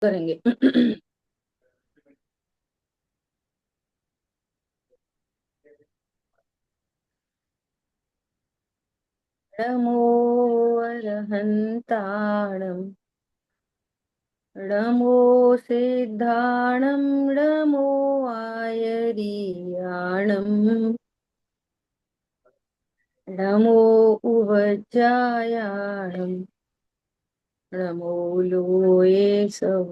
करेंगे। नमो अरहन्ताणं नमो सिद्धाणं नमो आयर्याणं नमो उवज्जायाणं नमो लोये सवसाउरम्।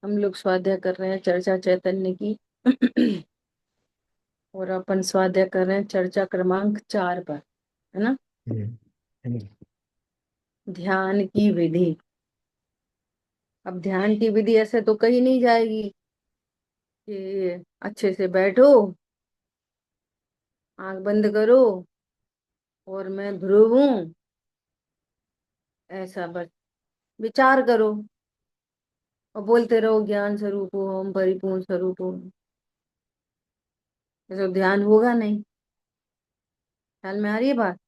हम लोग स्वाध्याय कर रहे हैं चर्चा चैतन्य की। और अपन स्वाध्याय कर रहे हैं चर्चा क्रमांक 4 पर, है ना। हम्म, हम्म, ध्यान की विधि। अब ध्यान की विधि ऐसे तो कही नहीं जाएगी कि अच्छे से बैठो, आंख बंद करो और मैं ध्रुव हूं, ऐसा बस विचार करो और बोलते रहो ज्ञान स्वरूप हो, हम परिपूर्ण स्वरूप हो। ऐसा ध्यान होगा नहीं। ख्याल में आ रही है बात।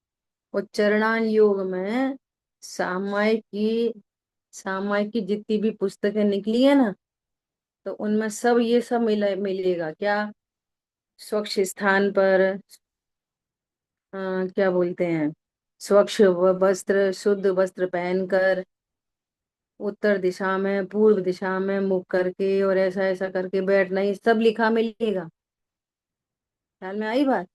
और चरणान योग में सामायिक की सामायिक की जितनी भी पुस्तकें निकली है ना, तो उनमें सब ये सब मिलेगा क्या। स्वच्छ स्थान पर क्या बोलते हैं, स्वच्छ वस्त्र, शुद्ध वस्त्र पहनकर, उत्तर दिशा में, पूर्व दिशा में मुख करके और ऐसा ऐसा करके बैठना, ये सब लिखा मिलेगा। ख्याल में आई बात।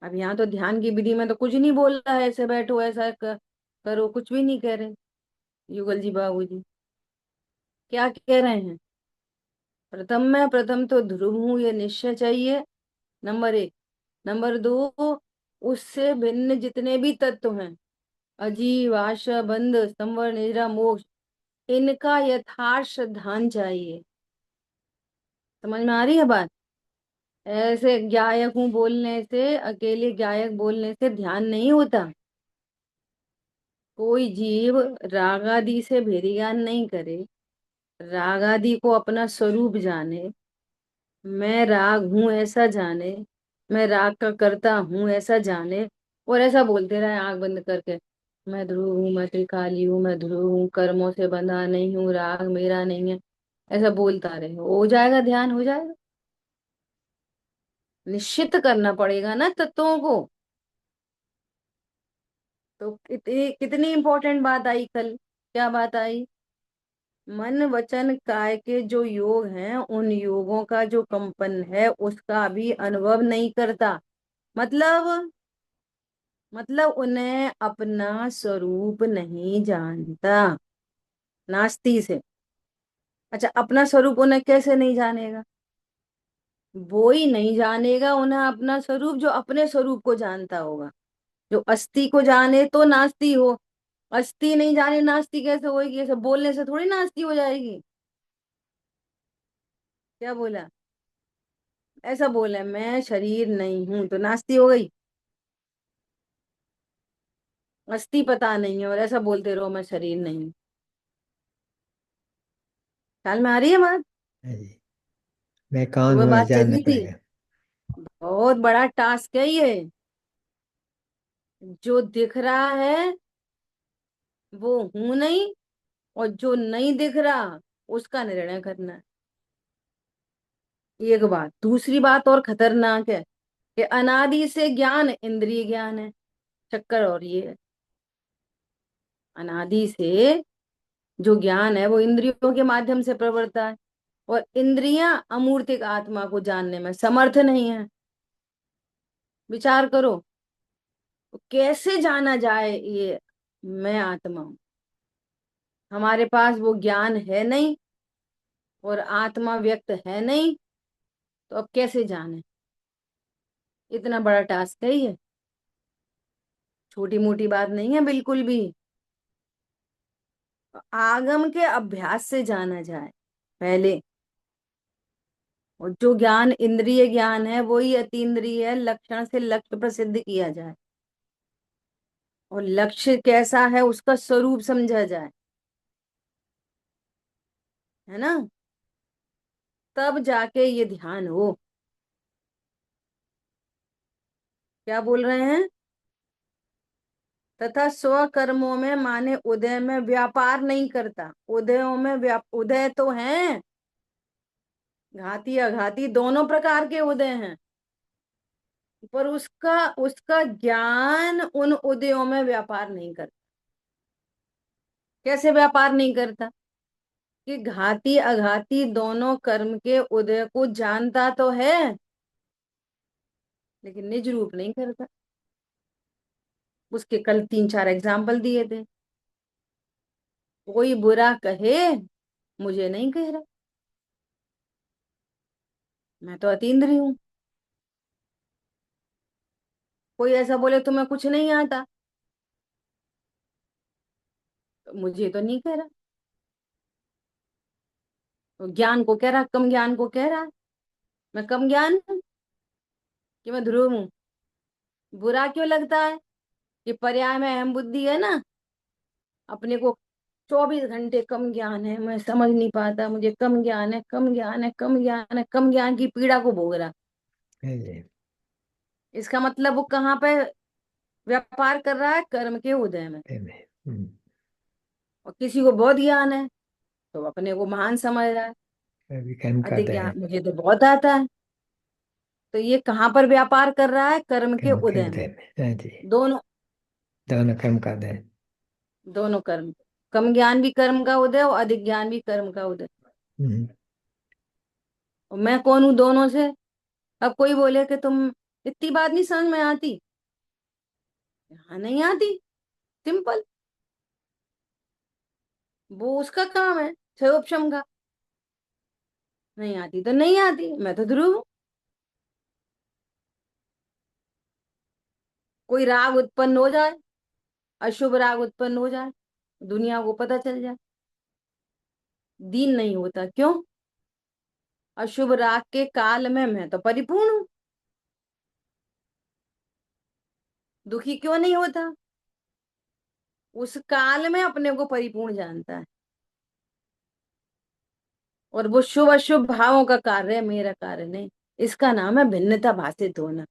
अब यहाँ तो ध्यान की विधि में तो कुछ नहीं बोल रहा है ऐसे बैठो ऐसा करो, कुछ भी नहीं कह रहे युगल जी बाबू जी। क्या कह रहे हैं, प्रथम में प्रथम तो ध्रुव हूं ये निश्चय चाहिए, नंबर 1। नंबर 2, उससे भिन्न जितने भी तत्व हैं, अजीव, आशा, बंध, संवर, निद्रा, मोक्ष, इनका यथार्थ श्रद्धान चाहिए। समझ में आ रही है बात। ऐसे गायक हूँ बोलने से, अकेले गायक बोलने से ध्यान नहीं होता। कोई जीव राग आदि से भेद ज्ञान नहीं करे, राग आदि को अपना स्वरूप जाने, मैं राग हूं ऐसा जाने, मैं राग का करता हूं ऐसा जाने, और ऐसा बोलते रहे आंख बंद करके, मैं ध्रुव हूँ, मैं त्रिकाली हूँ, मैं ध्रुव हूँ, कर्मों से बंधा नहीं हूँ, राग मेरा नहीं है, ऐसा बोलता रहे, हो जाएगा ध्यान, हो जाएगा। निश्चित करना पड़ेगा ना तत्वों को। तो कितनी कितनी इंपॉर्टेंट बात आई कल। क्या बात आई, मन वचन काय के जो योग हैं, उन योगों का जो कंपन है उसका भी अनुभव नहीं करता। मतलब उन्हें अपना स्वरूप नहीं जानता, नास्ती से। अच्छा, अपना स्वरूप उन्हें कैसे नहीं जानेगा। वो ही नहीं जानेगा उन्हें अपना स्वरूप जो अपने स्वरूप को जानता होगा। जो अस्थि को जाने तो नास्ती हो, अस्थि नहीं जाने नास्ती कैसे होगी। ऐसे बोलने से थोड़ी नास्ती हो जाएगी। क्या बोला, ऐसा बोले मैं शरीर नहीं हूं तो नास्ती हो गई। अस्थि पता नहीं है और ऐसा बोलते रहो मैं शरीर नहीं हूं। ख्याल में आ रही है बात। हाँ जी। मैं कौन सुबह हूँ बात चल जानना रही थी, पड़ेगा। बहुत बड़ा टास्क है ये। जो दिख रहा है वो हूं नहीं, और जो नहीं दिख रहा उसका निर्णय करना है। एक बात, दूसरी बात और खतरनाक है कि अनादि से ज्ञान इंद्रिय ज्ञान है। चक्कर और ये है, अनादि से जो ज्ञान है वो इंद्रियों के माध्यम से प्रवृत्ता है, और इंद्रियां अमूर्तिक आत्मा को जानने में समर्थ नहीं है। विचार करो, तो कैसे जाना जाए ये मैं आत्मा हूं। हमारे पास वो ज्ञान है नहीं और आत्मा व्यक्त है नहीं, तो अब कैसे जाने। इतना बड़ा टास्क है ये, छोटी मोटी बात नहीं है बिल्कुल भी। आगम के अभ्यास से जाना जाए पहले। और जो ज्ञान इंद्रिय ज्ञान है वही अतीन्द्रिय है, लक्षण से लक्ष्य प्रसिद्ध किया जाए, और लक्ष्य कैसा है उसका स्वरूप समझा जाए, है ना। तब जाके ये ध्यान हो। क्या बोल रहे हैं, तथा स्वकर्मों में माने उदय में व्यापार नहीं करता। उदयों में उदय तो हैं, घाती अघाती दोनों प्रकार के उदय हैं, पर उसका उसका ज्ञान उन उदयों में व्यापार नहीं करता। कैसे व्यापार नहीं करता? कि घाती अघाती दोनों कर्म के उदय को जानता तो है, लेकिन निज रूप नहीं करता। उसके कल 3-4 एग्जाम्पल दिए थे। कोई बुरा कहे, मुझे नहीं कह रहा, मैं तो अतीन्द्रिय हूँ। कोई ऐसा बोले तुम्हें कुछ नहीं आता, तो मुझे तो नहीं कह रहा। तो ज्ञान को कह रहा, कम ज्ञान को कह रहा मैं कम ज्ञान हूँ, कि मैं ध्रुव हूँ। बुरा क्यों लगता है? कि पर्याय में अहम बुद्धि है ना, अपने को 24 घंटे कम ज्ञान है, मैं समझ नहीं पाता, मुझे कम ज्ञान है, कम ज्ञान है, कम ज्ञान है, कम ज्ञान की पीड़ा को भोग रहा। हाँ जी। इसका मतलब वो कहाँ पे व्यापार कर रहा है? कर्म के उदय में। Amen. और किसी को बहुत ज्ञान है तो अपने को महान समझ रहा है। अभी कर्म का अधिक दहन। ज्ञान मुझे तो बहुत आता है। तो ये कहाँ पर व्यापार कर रहा है? कर्म के कर्म के उदय में। उदय में, हाँ जी। दोनों, दोनों कर्म का दहन। दोनों कर्म। कम ज्ञान भी कर्म का उदय और अधिक ज्ञान भी कर्म का उदय। हम्म, और मैं कौन हूँ दोनों से? अब कोई बोले कि तुम, इतनी बात नहीं समझ में आती। हाँ, नहीं आती, सिंपल। वो उसका काम है, क्षयोपशम का। नहीं आती तो नहीं आती, मैं तो ध्रुव हूँ। कोई राग उत्पन्न हो जाए, अशुभ राग उत्पन्न हो जाए, दुनिया को पता चल जाए, दीन नहीं होता। क्यों? अशुभ राग के काल में मैं तो परिपूर्ण हूँ, दुखी क्यों नहीं होता? उस काल में अपने को परिपूर्ण जानता है। और वो शुभ अशुभ भावों का कार्य है, मेरा कार्य नहीं। इसका नाम है भिन्नता भाषित होना।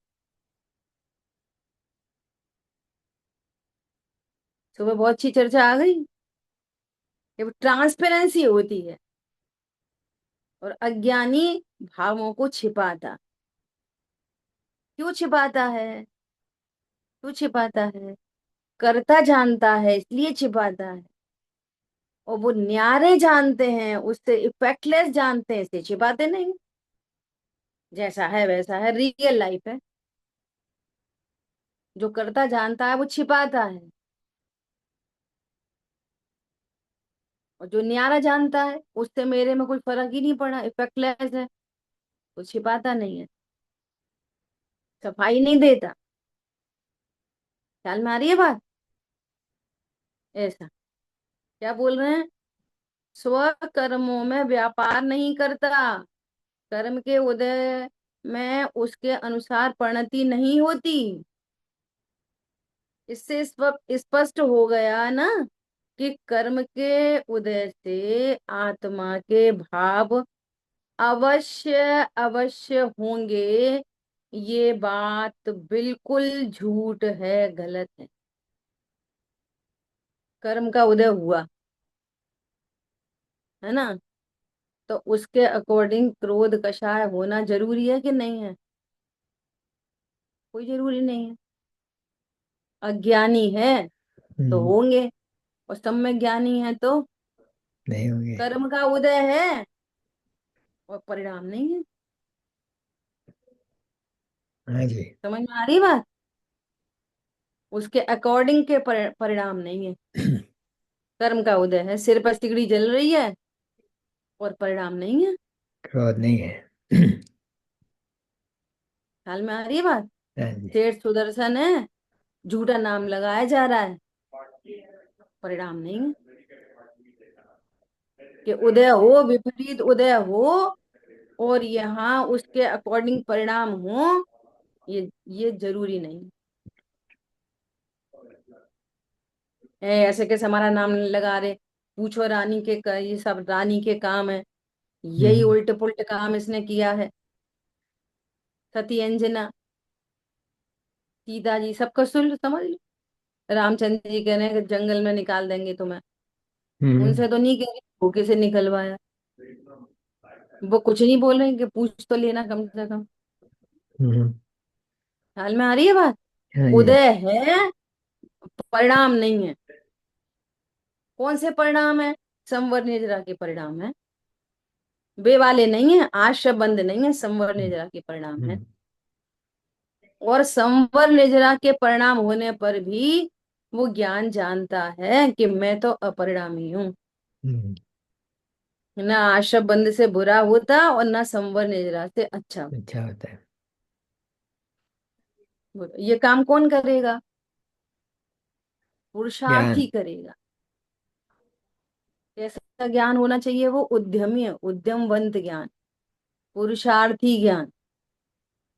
सुबह बहुत अच्छी चर्चा आ गई कि ट्रांसपेरेंसी होती है, और अज्ञानी भावों को छिपाता। क्यों छिपाता है? क्यों छिपाता है? करता जानता है इसलिए छिपाता है। और वो न्यारे जानते हैं, उससे इफेक्टलेस जानते हैं, इसलिए छिपाते नहीं। जैसा है वैसा है, रियल लाइफ है। जो करता जानता है वो छिपाता है, और जो न्यारा जानता है उससे मेरे में कोई फर्क ही नहीं पड़ा, इफेक्टलेस है, तो छिपाता नहीं है, सफाई नहीं देता। ख्याल में आ रही है बात? ऐसा क्या बोल रहे हैं? स्व कर्मों में व्यापार नहीं करता। कर्म के उदय में उसके अनुसार परिणति नहीं होती। इससे स्पष्ट हो गया ना कि कर्म के उदय से आत्मा के भाव अवश्य अवश्य होंगे। ये बात बिल्कुल झूठ है, गलत है। कर्म का उदय हुआ है ना, तो उसके अकॉर्डिंग क्रोध कषाय होना जरूरी है कि नहीं है? कोई जरूरी नहीं है। अज्ञानी है तो हम्म, होंगे, और सम्यक ज्ञानी है तो नहीं होंगे। कर्म का उदय है और परिणाम नहीं है। हाँ जी। समझ में आ रही बात? उसके अकॉर्डिंग के परिणाम नहीं है। कर्म का उदय है, सिर पर सिगड़ी जल रही है, और परिणाम नहीं है। क्रोध नहीं है। ख्याल में आ रही है बात? हाँ जी। सेठ सुदर्शन है, झूठा नाम लगाया जा रहा है, परिणाम नहीं है। कि उदय हो, विपरीत उदय हो, और यहाँ उसके अकॉर्डिंग परिणाम हो, ये जरूरी नहीं है। ऐसे कैसे हमारा नाम नहीं लगा रहे? पूछो रानी के ये सब रानी के काम है, यही हम्म, उल्टे पुल्टे काम इसने किया है। सती अंजना, सीता जी, सबका सुन लो, समझ लो। रामचंद्र जी कह रहे हैं कि जंगल में निकाल देंगे तुम्हें। हम्म उनसे तो नहीं कह रहे धोखे से निकलवाया। वो कुछ नहीं बोल रहे कि पूछ तो लेना कम से कम। हम्म। ख्याल में आ रही है बात। हाँ जी। उदय है, परिणाम नहीं है। कौन से परिणाम है? संवर निर्जरा के परिणाम है। वे वाले नहीं है, आश्रय बंद नहीं है, संवर हम्म निर्जरा के परिणाम है। हम्म और संवर निर्जरा के परिणाम होने पर भी वो ज्ञान जानता है कि मैं तो अपरिणामी हूँ। हम्म, ना आश्रय बंद से बुरा होता और ना संवर निर्जरा से अच्छा। अच्छा होता है। बोलो, ये काम कौन करेगा? पुरुषार्थ ज्ञान। ही करेगा। कैसा ज्ञान होना चाहिए? वो उद्यमी, उद्यमवंत ज्ञान, पुरुषार्थी ज्ञान।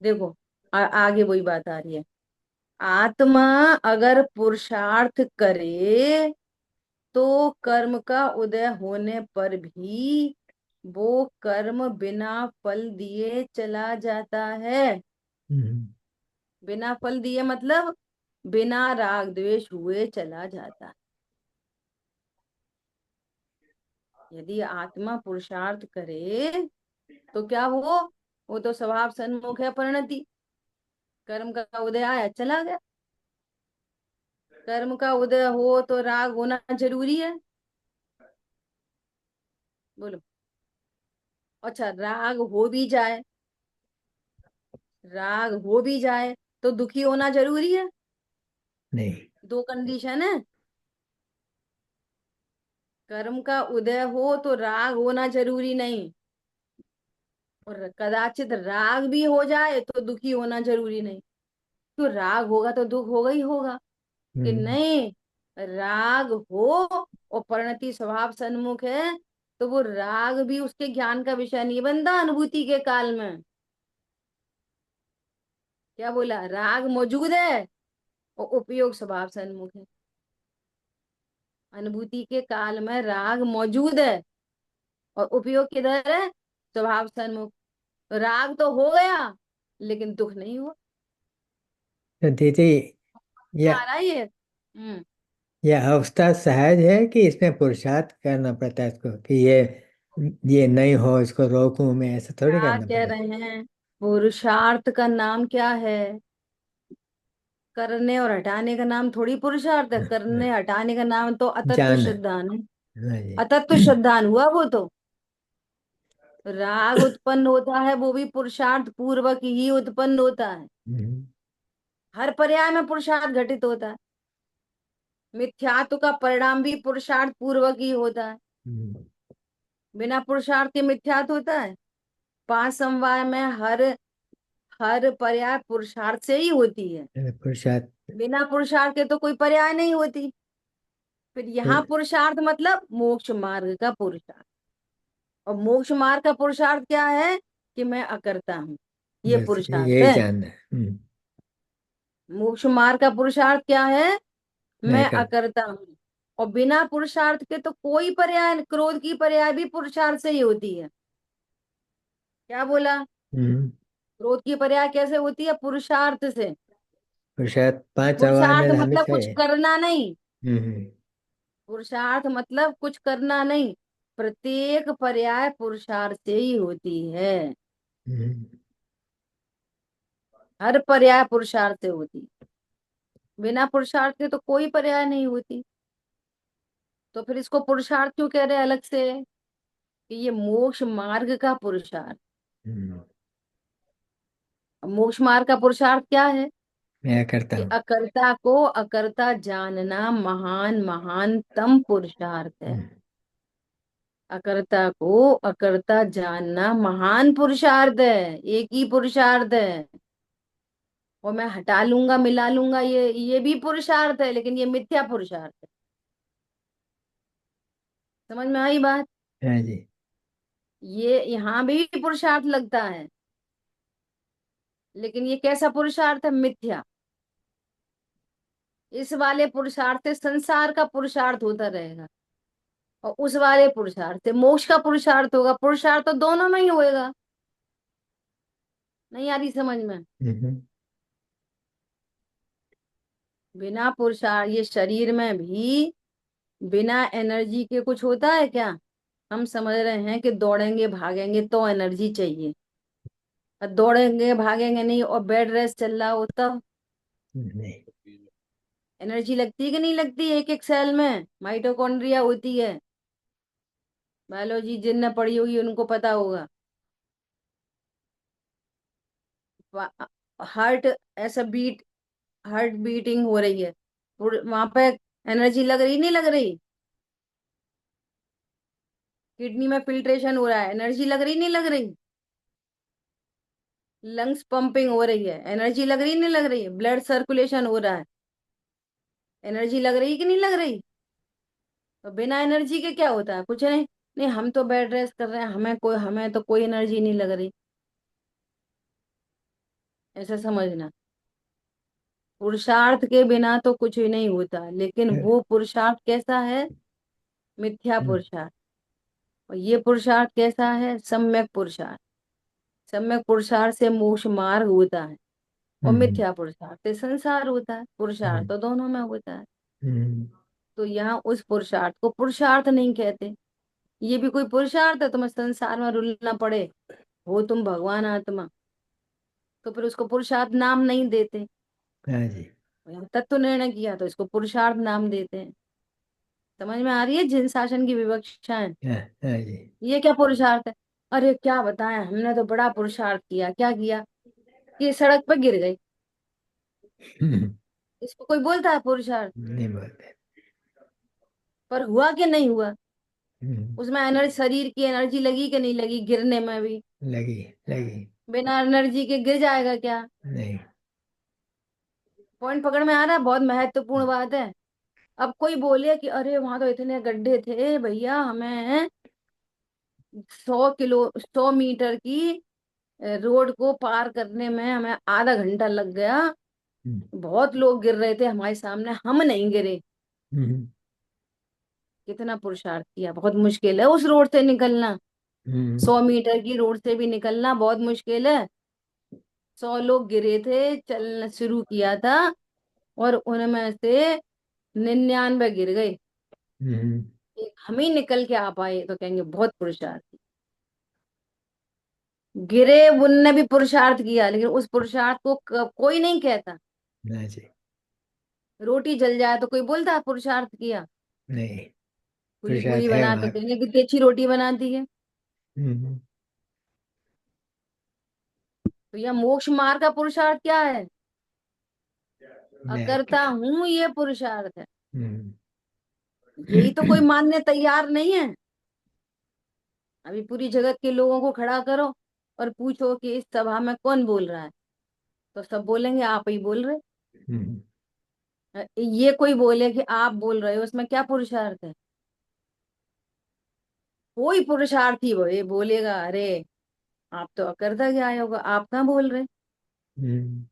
देखो, आगे वही बात आ रही है। आत्मा अगर पुरुषार्थ करे तो कर्म का उदय होने पर भी वो कर्म बिना फल दिए चला जाता है। हम्म बिना फल दिए मतलब बिना राग द्वेष हुए चला जाता है। यदि आत्मा पुरुषार्थ करे तो क्या वो तो स्वभाव सन्मुख है परिणति। कर्म का उदय आया चला गया। कर्म का उदय हो तो राग होना जरूरी है। बोलो। अच्छा, राग हो भी जाए तो दुखी होना जरूरी है। नहीं। दो कंडीशन है। कर्म का उदय हो तो राग होना जरूरी नहीं, और कदाचित राग भी हो जाए तो दुखी होना जरूरी नहीं। तो राग होगा तो दुख होगा ही होगा। कि हम्म नहीं, राग हो और परिणति स्वभाव सन्मुख है तो वो राग भी उसके ज्ञान का विषय नहीं बनता अनुभूति के काल में। क्या बोला? राग मौजूद है और उपयोग स्वभाव सन्मुख है। अनुभूति के काल में राग मौजूद है और उपयोग किधर है? स्वभाव सन्मुख। राग तो हो गया लेकिन दुख नहीं हुआ। तो दीदी, क्या यह आ रहा है ये? यह अवस्था सहज है कि इसमें पुरुषार्थ करना पड़ता है इसको, कि ये नहीं हो, इसको रोकूं मैं, ऐसा थोड़ी क्या करना कह पड़ता रहे हैं? पुरुषार्थ का नाम क्या है? करने और हटाने का नाम थोड़ी पुरुषार्थ है। है। करने हटाने का नाम तो अतत्व जान। श्रद्धान है। हाँ जी। अतत्व श्रद्धान हुआ वो तो। राग उत्पन्न होता है वो भी पुरुषार्थ पूर्वक ही उत्पन्न होता है। हम्म हर पर्याय में पुरुषार्थ घटित होता है। मिथ्यात्व का परिणाम भी पुरुषार्थ पूर्वक ही होता है। हम्म, बिना पुरुषार्थ के मिथ्यात्व होता है? पांच समवाय में हर हर पर्याय पुरुषार्थ से ही होती है। पुरुषार्थ। बिना पुरुषार्थ के तो कोई पर्याय नहीं होती। फिर यहाँ पुर- पुरुषार्थ मतलब मोक्ष मार्ग का पुरुषार्थ। और मोक्ष मार्ग का पुरुषार्थ क्या है? कि मैं अकर्ता हूँ। ये बस पुरुषार्थ यही है। जानना है। मोक्ष मार्ग का पुरुषार्थ क्या है? मैं मैं कर। अकर्ता हूँ। और बिना पुरुषार्थ के तो कोई पर्याय, क्रोध की पर्याय भी पुरुषार्थ से ही होती है। क्या बोला? हम्म क्रोध की पर्याय कैसे होती है? पुरुषार्थ से। पुरुषार्थ पांच अवस्था पुरुषार्थ में मतलब हमेशा कुछ है। करना नहीं। हम्म पुरुषार्थ मतलब कुछ करना नहीं। प्रत्येक पर्याय पुरुषार्थ से ही होती है। हम्म हर पर्याय पुरुषार्थ से होती है। बिना पुरुषार्थ के तो कोई पर्याय नहीं होती। तो फिर इसको पुरुषार्थ क्यों कह रहे हैं अलग से? कि ये मोक्ष मार्ग का पुरुषार्थ। हम्म, अब मोक्ष मार्ग का पुरुषार्थ क्या है? मैं करता कि हूँ। अकर्ता को अकर्ता जानना महान महानतम पुरुषार्थ है। हम्म, अकर्ता को अकर्ता जानना महान पुरुषार्थ है। एक ही पुरुषार्थ है। और मैं हटा लूंगा मिला लूंगा, ये भी पुरुषार्थ है लेकिन ये मिथ्या पुरुषार्थ है। समझ में आई बात? हाँ जी। ये यहाँ भी पुरुषार्थ लगता है लेकिन ये कैसा पुरुषार्थ है? मिथ्या। इस वाले पुरुषार्थ से संसार का पुरुषार्थ होता रहेगा और उस वाले पुरुषार्थ से मोक्ष का पुरुषार्थ होगा। पुरुषार्थ तो दोनों में ही होएगा। नहीं आ रही समझ में? हम्म बिना पुरुषार्थ, ये शरीर में भी बिना एनर्जी के कुछ होता है क्या? हम समझ रहे हैं कि दौड़ेंगे भागेंगे तो एनर्जी चाहिए, और दौड़ेंगे भागेंगे नहीं और बेड रेस्ट चल रहा हो तब नहीं। एनर्जी लगती है कि नहीं लगती? एक एक सेल में माइटोकॉन्ड्रिया होती है। बायोलॉजी जिनने पढ़ी होगी उनको पता होगा। हार्ट ऐसा बीट, हार्ट बीटिंग हो रही है, वहां पे एनर्जी लग रही नहीं लग रही? किडनी में फिल्ट्रेशन हो रहा है, एनर्जी लग रही नहीं लग रही? लंग्स पंपिंग हो रही है, एनर्जी लग रही नहीं लग रही? ब्लड सर्कुलेशन हो रहा है, एनर्जी लग रही कि नहीं लग रही? तो बिना एनर्जी के क्या होता है? कुछ नहीं। नहीं, हम तो बेड रेस्ट कर रहे हैं, हमें तो कोई एनर्जी नहीं लग रही, ऐसा समझना। पुरुषार्थ के बिना तो कुछ भी नहीं होता, लेकिन वो पुरुषार्थ कैसा है? मिथ्या हम्म, पुरुषार्थ। और ये पुरुषार्थ कैसा है? सम्यक पुरुषार्थ। सम्यक पुरुषार्थ से मोक्ष मार्ग होता है, और हम्म, मिथ्या पुरुषार्थ से संसार होता है। पुरुषार्थ हम्म, तो दोनों में होता है। हम्म, तो यहाँ उस पुरुषार्थ को पुरुषार्थ नहीं कहते। ये भी कोई पुरुषार्थ है? तुम्हें संसार में रुलना पड़े, हो तुम भगवान आत्मा, तो फिर उसको पुरुषार्थ नाम नहीं देते। हाँ जी। यहाँ तत्व निर्णय किया तो इसको पुरुषार्थ नाम देते हैं। समझ में आ रही है जिन शासन की विवक्षाएं? हाँ, हाँ जी। ये क्या पुरुषार्थ है? अरे क्या बताएं, हमने तो बड़ा पुरुषार्थ किया। क्या किया? कि सड़क पर गिर गई। इसको कोई बोलता है पुरुषार्थ? नहीं बोलते। पर हुआ कि नहीं हुआ? हम्म, उसमें एनर्जी, शरीर की एनर्जी लगी कि नहीं लगी गिरने में भी? लगी, लगी। बिना एनर्जी के गिर जाएगा क्या? नहीं। पॉइंट पकड़ में आ रहा है? बहुत महत्वपूर्ण बात है। अब कोई बोले कि अरे वहां तो इतने गड्ढे थे भैया, हमें 100 मीटर की रोड को पार करने में हमें आधा घंटा लग गया। हम्म, बहुत लोग गिर रहे थे हमारे सामने, हम नहीं गिरे। हम्म, कितना पुरुषार्थ किया? बहुत मुश्किल है उस रोड से निकलना। हम्म, 100 मीटर की रोड से भी निकलना बहुत मुश्किल है। 100 लोग गिरे थे, चलना शुरू किया था, और उनमें से 99 गिर गए, हम्म, एक हम ही निकल के आ पाए, तो कहेंगे बहुत पुरुषार्थ। गिरे, उनने भी पुरुषार्थ किया, लेकिन उस पुरुषार्थ को कोई नहीं कहता। हाँ जी। रोटी जल जाए तो कोई बोलता है पुरुषार्थ किया? नहीं। पूरी पूरी पुरुषार्थ है बना के वहाँ। कहेंगे कितनी अच्छी रोटी बनाती है। हम्म, तो यह मोक्ष मार्ग का पुरुषार्थ क्या है? मैं अकर्ता हूं, ये पुरुषार्थ है। हम्म, यही तो कोई मानने तैयार नहीं है। अभी पूरी जगत के लोगों को खड़ा करो और पूछो कि इस सभा में कौन बोल रहा है, तो सब बोलेंगे आप ही बोल रहे। हम्म, ये कोई बोले कि आप बोल रहे हो, उसमें क्या पुरुषार्थ है? कोई पुरुषार्थी वो ये बोलेगा अरे आप तो अकर्ता क्या आए होगा, आप कहाँ बोल रहे? हम्म,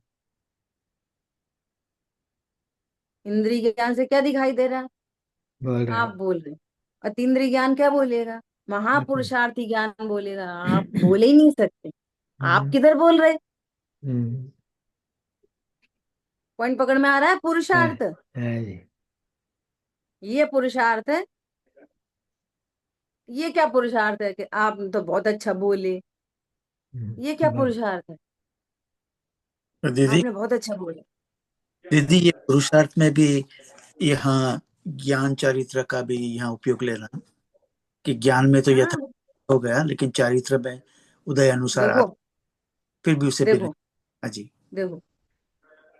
इंद्रिय ज्ञान से क्या दिखाई दे रहा है? बोल रहे हो। आप बोल रहे। अतीन्द्रिय ज्ञान क्या बोलेगा? आपने। महापुरुषार्थी ज्ञान बोलेगा आप बोले ही नहीं सकते। आप हम्म, किधर बोल रहे? हम्म, पॉइंट पकड़ में आ रहा है? हाँ, पुरुषार्थ, हाँ जी। ये पुरुषार्थ है। ये क्या पुरुषार्थ है कि आप तो बहुत अच्छा बोले? ये क्या बोल। पुरुषार्थ है? तो दीदी, आपने बहुत अच्छा बोला। दीदी ये पुरुषार्थ में भी यहाँ ज्ञान चरित्र का भी यहाँ उपयोग ले रहा, कि ज्ञान में तो यथा हाँ, हो गया, लेकिन चारित्र में उदय अनुसार देखो फिर भी उसे भी नहीं। देखो हाँ जी। देखो,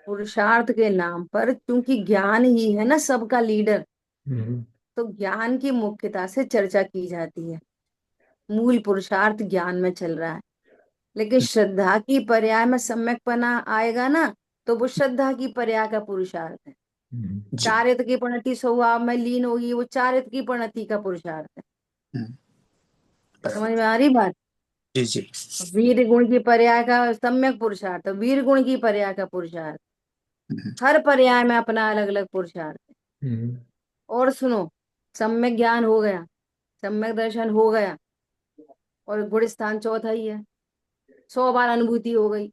पुरुषार्थ के नाम पर, क्योंकि ज्ञान ही है ना सबका लीडर, हम्म, तो ज्ञान की मुख्यता से चर्चा की जाती है। मूल पुरुषार्थ ज्ञान में चल रहा है, लेकिन श्रद्धा की पर्याय में सम्यकपना आएगा ना, तो वो श्रद्धा की पर्याय का पुरुषार्थ है। जी। चारित्र की परिणति स्वभाव में लीन होगी, वो चारित्र की परिणति का पुरुषार्थ है। हम्म, समझ बराबर। में आ रही बात? जी जी। वीर गुण की पर्याय का सम्यक पुरुषार्थ, वीर गुण की पर्याय का पुरुषार्थ। हम्म, हर पर्याय में अपना अलग अलग पुरुषार्थ है। हम्म, और सुनो, सम्यक ज्ञान हो गया, सम्यक दर्शन हो गया, और गुण स्थान चौथा ही है। 100 बार अनुभूति हो गई।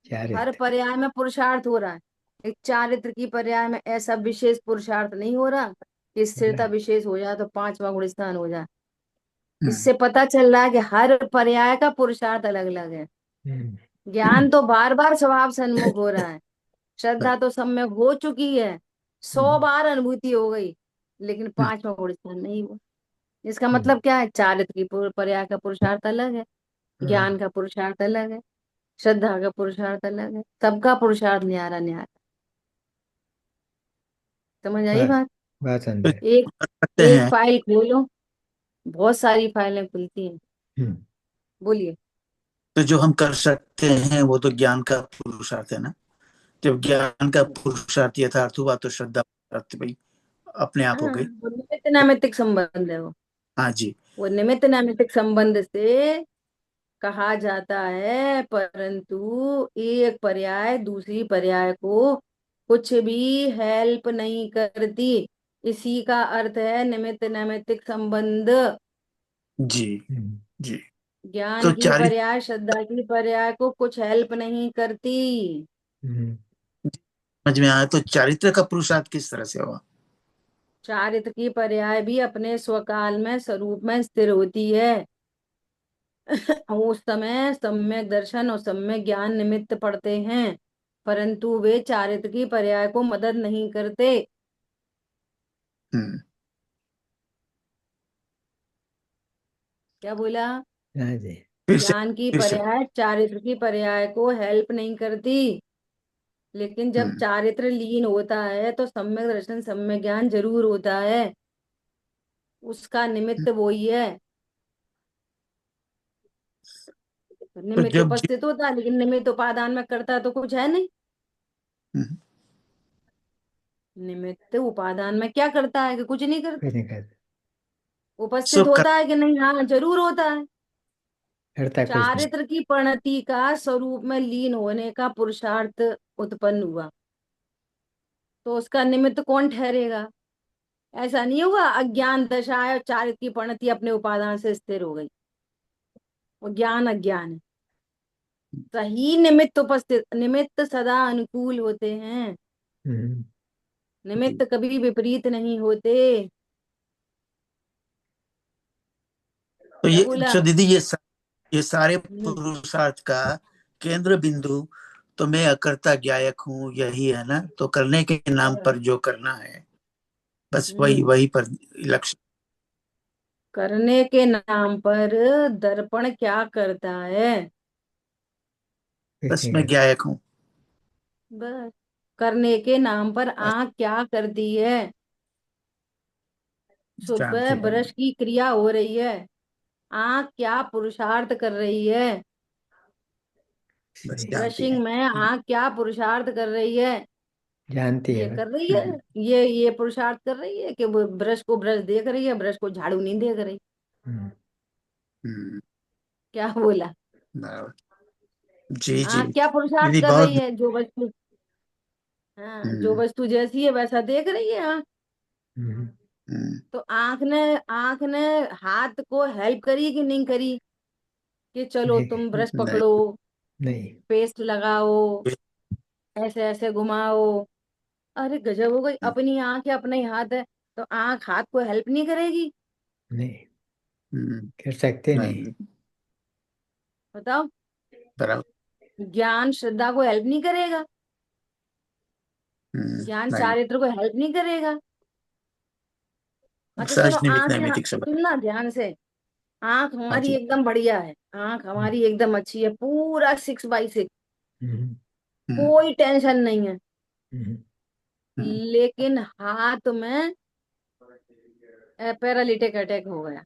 हर चारित्र। पर्याय में पुरुषार्थ हो रहा है। एक चारित्र की पर्याय में ऐसा विशेष पुरुषार्थ नहीं हो रहा कि स्थिरता नहीं। विशेष हो जाए तो पांचवा गुण स्थान हो जाए। हम्म, इससे पता चल रहा है कि हर पर्याय का पुरुषार्थ अलग अलग है। हम्म, ज्ञान तो बार बार स्वभाव सन्मुख हो रहा है, श्रद्धा तो सम्यक हो चुकी है, 100 बार अनुभूति हो गई, लेकिन हम्म, पांचवा गुण स्थान नहीं हुआ। इसका हम्म, मतलब क्या है? चारित्र की पर्याय का पुरुषार्थ अलग है, हाँ, ज्ञान का पुरुषार्थ अलग है, श्रद्धा का पुरुषार्थ अलग है, सबका पुरुषार्थ न्यारा न्यारा। समझ आई बात बात? बात तो समझे। एक कर सकते एक हैं। फाइल खोलो, बहुत सारी फाइलें खुलती हैं। हम्म, बोलिए। तो जो हम कर सकते हैं वो तो ज्ञान का पुरुषार्थ है ना। जब ज्ञान का पुरुषार्थ यथार्थ हुआ तो श्रद्धा पुरुषार्थ भाई अपने आप हो हाँ, गई। वो निमित्त नैमित्तिक संबंध है वो। हाँ जी। वो निमित्त नैमित्तिक संबंध से कहा जाता है, परंतु एक पर्याय दूसरी पर्याय को कुछ भी हेल्प नहीं करती। इसी का अर्थ है निमित्त नैमित्तिक संबंध। जी। हम्म, जी। ज्ञान तो की चारित्र पर्याय श्रद्धा की पर्याय को कुछ हेल्प नहीं करती। हम्म, समझ में आया। तो चारित्र का पुरुषार्थ किस तरह से हुआ? चारित्र की पर्याय भी अपने स्वकाल में स्वरूप में स्थिर होती है। उस समय सम्यक दर्शन और सम्यक ज्ञान निमित्त पड़ते हैं, परंतु वे चारित्र की पर्याय को मदद नहीं करते। हम्म। क्या बोला? हाँ जी। फिर से ज्ञान की फिर से। पर्याय चारित्र की पर्याय को हेल्प नहीं करती, लेकिन जब हम्म। चारित्र लीन होता है तो सम्यक दर्शन सम्यक ज्ञान जरूर होता है। उसका निमित्त वही है। तो निमित्त जब उपस्थित होता है, लेकिन निमित्त उपादान में करता तो कुछ है नहीं। हम्म, निमित्त उपादान में क्या करता है? कि कुछ नहीं करता। कुछ नहीं करता। सो उपस्थित कर, होता है कि नहीं? हाँ, जरूर होता है। करता कुछ नहीं। चारित्र की परिणति का स्वरूप में लीन होने का पुरुषार्थ उत्पन्न हुआ, तो उसका निमित्त कौन ठहरेगा? ऐसा नहीं हुआ अज्ञान दशा है और चारित्र की परिणति अपने उपादान से स्थिर हो गई, वो ज्ञान अज्ञान है। सही निमित्त उपस्थित, निमित्त सदा अनुकूल होते हैं, हम्म, जी। निमित्त कभी विपरीत नहीं होते। तो क्या ये बोला? तो दीदी ये सारे हम्म, पुरुषार्थ का केंद्र बिंदु तो मैं अकर्ता ज्ञायक हूँ यही है ना। तो करने के नाम पर जो करना है बस वही हम्म। वही पर लक्ष्य। करने के नाम पर दर्पण क्या करता है? कुछ बस नहीं मैं करता। ज्ञायक हूँ। बस। करने के नाम पर बस आंख क्या करती है? सुबह जानती है। ब्रश की क्रिया हो रही है, आंख क्या पुरुषार्थ कर रही है? कुछ बस नहीं। जानती है। ब्रशिंग में आंख क्या पुरुषार्थ कर रही है? जानती है ये बस। कर रही है, हम्म, ये पुरुषार्थ कर रही है कि वो ब्रश को ब्रश देख रही है, ब्रश को झाड़ू नहीं देख रही। हम्म, हम्म, क्या बोला? बराबर। जी जी आंख क्या पुरुषार्थ दीदी कर रही बहुत। है? जो वस्तु, हाँ, जो हम्म, वस्तु जैसी है वैसा देख रही है आंख। हम्म, तो आंख ने हाथ को हेल्प करी कि नहीं करी? कि चलो नहीं तुम ब्रश नहीं। पकड़ो, नहीं। पेस्ट लगाओ, ऐसे ऐसे घुमाओ। अरे गजब हो गई, अपनी आंख है अपने ही हाथ है, तो आंख हाथ को हेल्प नहीं करेगी? नहीं हम्म, कर सकते नहीं। नहीं बताओ। बराबर। ज्ञान श्रद्धा को हेल्प नहीं करेगा, ज्ञान नहीं। चारित्र को हेल्प नहीं करेगा। अच्छा सुनो, सहज निमित्त आंखें नैमित्तिक संबंध। सुनना ध्यान से। आंख हाँ हमारी जी। एकदम बढ़िया है, आंख हम्म, हमारी एकदम अच्छी है, पूरा 6/6, हम्म, हम्म, कोई टेंशन नहीं है। हम्म, हम्म, लेकिन हाथ में पैरालिटिक अटैक हो गया,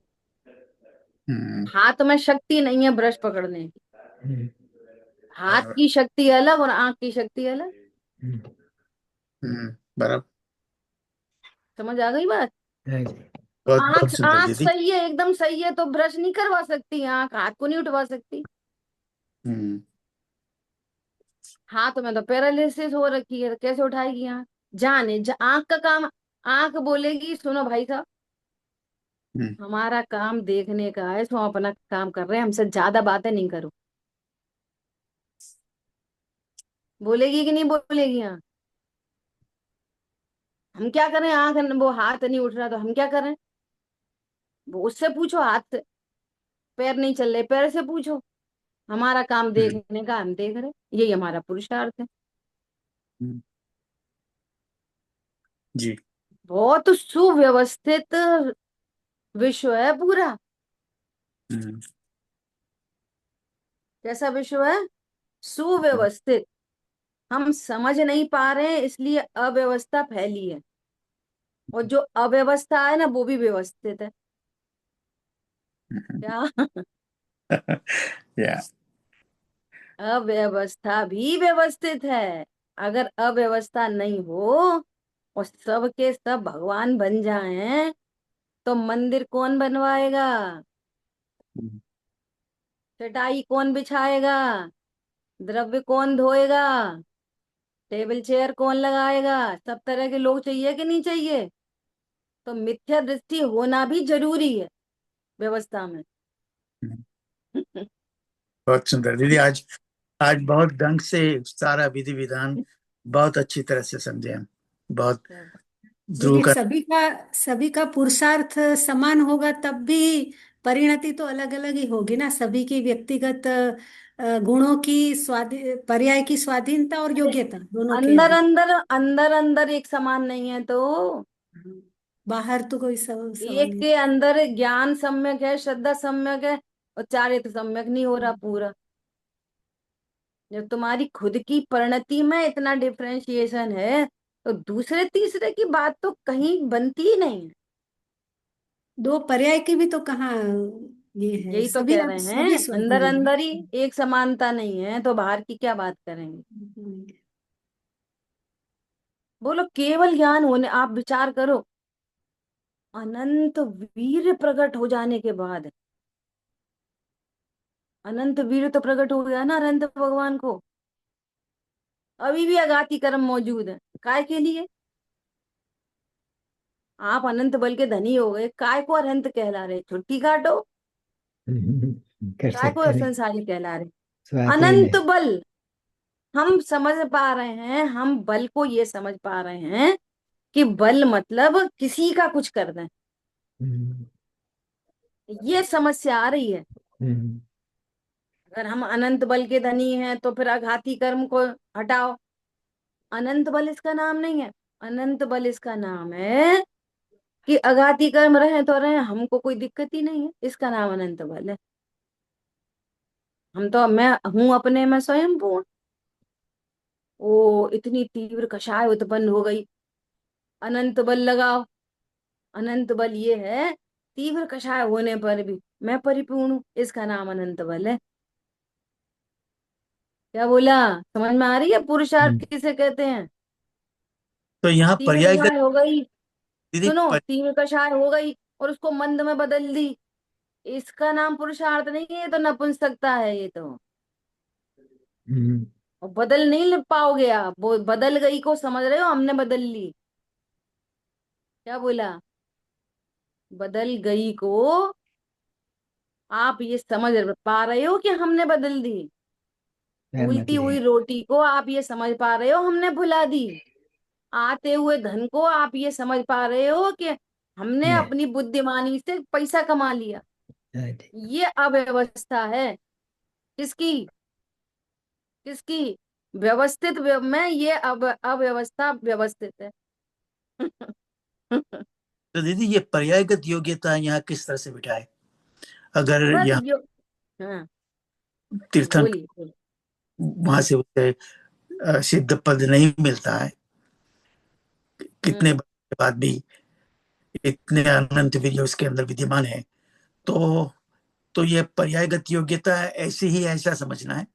हम्म, हाथ में शक्ति नहीं है ब्रश पकड़ने की। हम्म, हाथ बराबर। की शक्ति अलग और आंख की शक्ति अलग। हम्म, बराबर। समझ आ गई बात? हाँ जी। तो बहुत आंख बहुत सुंदर आंख दीदी। सही है, एकदम सही है, तो ब्रश नहीं करवा सकती, आंख हाथ को नहीं उठवा सकती। हम्म, हाथ में तो पैरालिसिस हो रखी है, तो कैसे उठाएगी आंख? आंख का काम, आंख बोलेगी सुनो भाई साहब, हम्म, हमारा काम देखने का है, तो हम अपना काम कर रहे हैं, हमसे ज्यादा बातें नहीं करो। बोलेगी कि नहीं बोलेगी आंख? हम क्या करें, आंख वो हाथ नहीं उठ रहा तो हम क्या करें? वो उससे पूछो हाथ से। पैर नहीं चल रहे, पैर से पूछो। हमारा काम हम्म, देखने का, हम देख रहे, यही हमारा पुरुषार्थ है। हम्म, जी। बहुत सुव्यवस्थित विश्व है पूरा। हम्म, कैसा विश्व है? सुव्यवस्थित। हम समझ नहीं पा रहे हैं, इसलिए अव्यवस्था फैली है। और जो अव्यवस्था है ना, वो भी व्यवस्थित है। क्या? या अव्यवस्था भी व्यवस्थित है। अगर अव्यवस्था नहीं हो और सब के सब भगवान बन जाएं, तो मंदिर कौन बनवाएगा? चटाई कौन बिछाएगा? द्रव्य कौन धोएगा? टेबल चेयर कौन लगाएगा? सब तरह के लोग चाहिए कि नहीं चाहिए? तो मिथ्या दृष्टि होना भी जरूरी है व्यवस्था में। बहुत सुंदर दीदी, आज आज बहुत ढंग से सारा विधि विधान बहुत अच्छी तरह से समझे हम। बहुत ध्रुव लेकिन का। सभी का पुरुषार्थ समान होगा तब भी परिणति तो अलग अलग ही होगी ना। सभी की व्यक्तिगत गुणों की पर्याय की स्वाधीनता और अरे, योग्यता दोनों के अंदर अलग। अंदर अंदर अंदर एक समान नहीं है तो। बाहर तो कोई सवाल एक ही। के अंदर ज्ञान सम्यक है, श्रद्धा सम्यक है, और चारित्र सम्यक नहीं हो रहा पूरा। जब तुम्हारी खुद की परिणति में इतना डिफरेंशिएशन है, तो दूसरे तीसरे की बात तो कहीं बनती ही नहीं है। दो पर्याय की भी तो कहाँ ये है। यही तो सभी कह रहे सभी हैं, अंदर स्वाधीन अंदर ही है। एक समानता नहीं है, तो बाहर की क्या बात करेंगे? बोलो, केवल ज्ञान होने, आप विचार करो, अनंत वीर प्रकट हो जाने के बाद, अनंत वीर तो प्रकट हो गया ना अनंत भगवान को, अभी भी अघाती कर्म मौजूद है। काय के लिए? आप अनंत बल के धनी हो गए, काय को अनंत कहला रहे? छुट्टी काटो। कर काय सकते को नहीं, संसारी कहला रहे? स्वाते ही अनंत नहीं। बल। हम समझ पा रहे हैं, हम बल को ये समझ पा रहे हैं कि बल मतलब किसी का कुछ कर दें। हम्म, ये समस्या आ रही है। हम्म, अगर हम अनंत बल के धनी हैं, तो फिर आघाती कर्म को हटाओ। अनंत बल इसका नाम नहीं है। अनंत बल इसका नाम है कि अघाती कर्म रहे तो रहे, हमको कोई दिक्कत ही नहीं है, इसका नाम अनंत बल है। हम तो, मैं हूं अपने में स्वयं पूर्ण। ओ, इतनी तीव्र कषाय उत्पन्न हो गई, अनंत बल लगाओ। अनंत बल ये है, तीव्र कषाय होने पर भी मैं परिपूर्ण हूं, इसका नाम अनंत बल है। क्या बोला? समझ में आ रही है पुरुषार्थ हम्म। किसे कहते हैं? तो यहाँ तीव्र पर्याय कषाय हो गई, दीदी सुनो, तीव्र कषाय हो गई और उसको मंद में बदल दी, इसका नाम पुरुषार्थ नहीं है, ये तो नपुंसकता है ये तो। हम्म, और बदल नहीं ले पाओगे आप, वो बदल गई को समझ रहे हो, हमने बदल ली। क्या बोला? बदल गई को आप ये समझ पा रहे हो कि हमने बदल दी? सहमति उल्टी है। हुई रोटी को आप ये समझ पा रहे हो हमने भुला दी? आते हुए धन को आप ये समझ पा रहे हो कि हमने नहीं, अपनी बुद्धिमानी से पैसा कमा लिया? नहीं, ये अव्यवस्था है। किसकी? किसकी? व्यवस्थित में ये अव्यवस्था व्यवस्थित है। तो दीदी ये पर्यायगत योग्यता यहाँ किस तरह से बिठाए? अगर बस यहाँ यो हाँ, तीर्थन बोलिए बोलिए। वहां से उसे सिद्ध पद नहीं मिलता है, कितने हम्म। वर्ष के बाद भी इतने अनंत वीर्य उसके अंदर विद्यमान है, तो तो ये पर्यायगत योग्यता ऐसी ही है, ऐसा समझना है।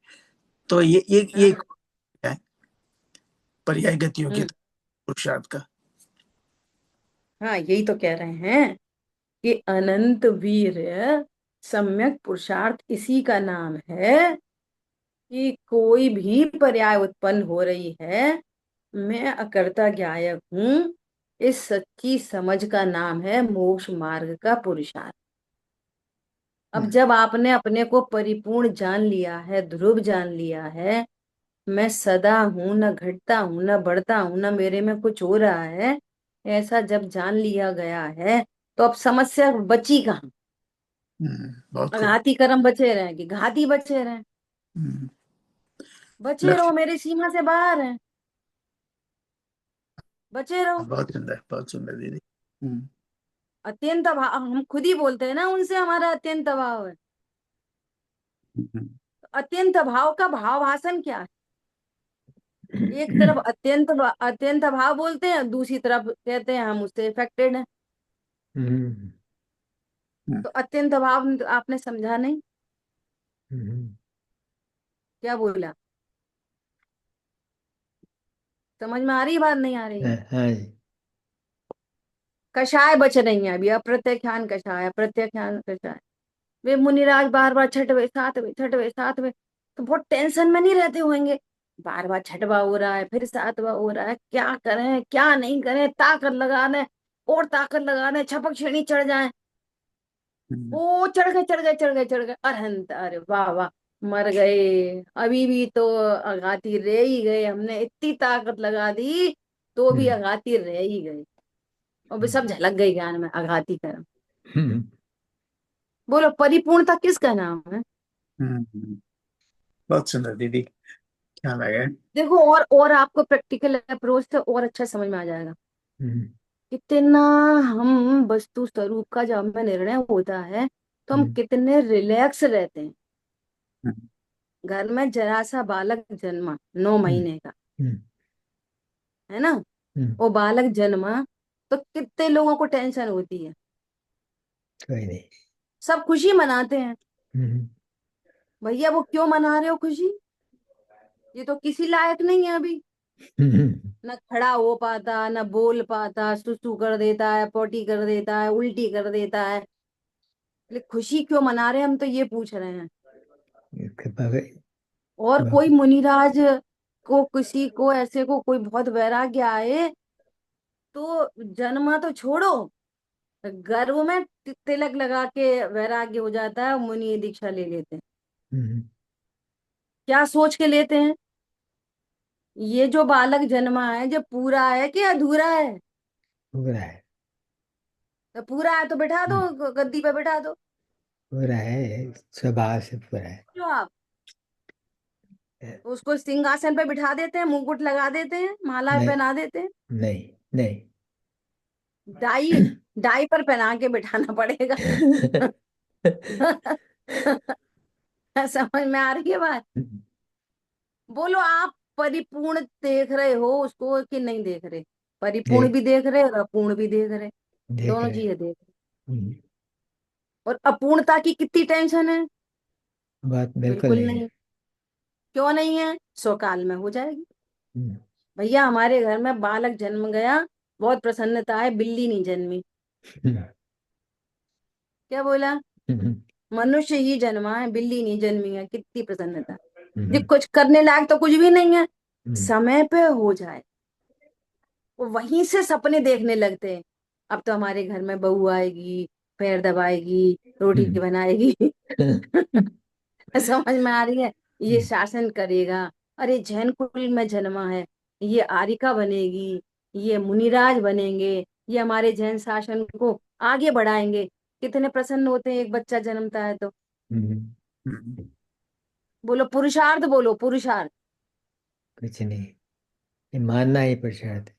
तो ये हाँ। क्या है पर्यायगत हम्म। योग्यता पुरुषार्थ का? हाँ, यही तो कह रहे हैं कि अनंत वीर सम्यक पुरुषार्थ इसी का नाम है कि कोई भी पर्याय उत्पन्न हो रही है, मैं अकर्ता ज्ञायक हूं, इस सच्ची समझ का नाम है मोक्ष मार्ग का पुरुषार्थ। अब हाँ, जब आपने अपने को परिपूर्ण जान लिया है, ध्रुव जान लिया है, मैं सदा हूं, न घटता हूं, न बढ़ता हूं, न मेरे में कुछ हो रहा है, ऐसा जब जान लिया गया है तो अब समस्या बची कहाँ। बहुत खूब। घाती कर्म बचे रहे कि घाती बचे रहे, हम्म, बचे रहो, लक्ष्य। मेरी सीमा से बाहर है, बचे रहो। बहुत सुंदर दीदी। हम्म, अत्यंत अभाव, हम खुद ही बोलते हैं ना उनसे हमारा अत्यंत अभाव है। हम्म, अत्यंत अभाव का भाव भाषण क्या है? एक तरफ अत्यंत अभाव बोलते हैं, दूसरी तरफ कहते हैं हम उससे इफेक्टेड हैं। हम्म, हम्म, तो अत्यंत अभाव आपने समझा नहीं, हम्म, क्या बोला? समझ में आ रही बात, नहीं आ रही? हाँ हाँ जी। कषाय बच रही है अभी, अप्रत्याख्यान कषाय, अप्रत्याख्यान कषाय। वे मुनिराज बार बार छठवे सातवें छठवे सातवें, तो बहुत टेंशन में नहीं रहते होंगे? बार बार छठवा हो रहा है, फिर सातवा हो रहा है, क्या करें क्या नहीं करें, ताकत लगाने और ताकत लगाने, छपक छेनी चढ़ जाए। हम्म, ओ चढ़ गए चढ़ गए चढ़ गए चढ़ गए, अरहंत, अरे वाह वाह, मर गए। अभी भी तो अघाती रह ही गए, हमने इतनी ताकत लगा दी तो भी हम्म, अघाती रह ही गए। और भी हम्म, सब झलक गई ज्ञान में, अघाती कर्म। हम्म, बोलो परिपूर्णता किसका नाम है? हम्म, बहुत सुंदर दीदी, क्या लगा। देखो, और आपको प्रैक्टिकल अप्रोच से और अच्छा समझ में आ जाएगा। हम्म, कितना हम वस्तु स्वरूप का जब हमें निर्णय होता है तो हम हम्म, कितने रिलैक्स रहते हैं। हम्म, घर में जरा सा बालक जन्मा 9 महीने का, हम्म, है ना, हम्म, वो बालक जन्मा तो कितने लोगों को टेंशन होती है। कोई नहीं। सब खुशी मनाते हैं, हम्म, भैया वो क्यों मना रहे हो खुशी? ये तो किसी लायक नहीं है अभी, हम्म, न खड़ा हो पाता, न बोल पाता, सुसु कर देता है, पोटी कर देता है, उल्टी कर देता है। लेकिन खुशी क्यों मना रहे हैं, हम तो ये पूछ रहे हैं। कृपा भाई। और कोई मुनिराज को, किसी को ऐसे को कोई बहुत वैराग्य आए तो जन्मा तो छोड़ो, गर्भ में तिलक लगा के वैराग्य हो जाता है, मुनि दीक्षा ले लेते हैं। हम्म, क्या सोच के लेते हैं? ये जो बालक जन्मा है, जो पूरा है कि अधूरा है? पूरा है। तो पूरा है तो बिठा दो, हम्म, गद्दी पे बिठा दो। पूरा है, स्वभाव से पूरा है। जो आप उसको सिंहासन पे बिठा देते हैं, मुकुट लगा देते हैं, माला नहीं पहना देते हैं, नहीं नहीं। डाई डाई पर पहना के बिठाना पड़ेगा। समझ में आ रही है बात? बोलो आप परिपूर्ण देख रहे हो उसको कि नहीं देख रहे? परिपूर्ण देख भी देख रहे और अपूर्ण भी देख रहे, देख दोनों रहे हैं। चीजें देख रहे। हम्म, और अपूर्णता की कितनी टेंशन है? बात बिल्कुल बिल्कुल नहीं है। नहीं। क्यों नहीं है? स्वकाल में हो जाएगी। हम्म, भैया हमारे घर में बालक जन्म गया, बहुत प्रसन्नता है, बिल्ली नहीं जन्मी। हम्म, क्या बोला? हम्म, मनुष्य ही जन्मा है, बिल्ली नहीं जन्मी है, कितनी प्रसन्नता। जी, हम्म, कुछ करने लायक तो कुछ भी नहीं है, हम्म, समय पे हो जाए। वो वहीं से सपने देखने लगते हैं, अब तो हमारे घर में बहू आएगी, पैर दबाएगी, रोटी हम्म, बनाएगी। समझ में आ रही है? ये शासन करेगा, अरे जैन कुल में जन्मा है, ये आरिका बनेगी, ये मुनिराज बनेंगे, ये हमारे जैन शासन को आगे बढ़ाएंगे। कितने प्रसन्न होते हैं एक बच्चा जन्मता है तो। हम्म, हम्म, बोलो पुरुषार्थ, बोलो पुरुषार्थ। कुछ नहीं। ये मानना ही पुरुषार्थ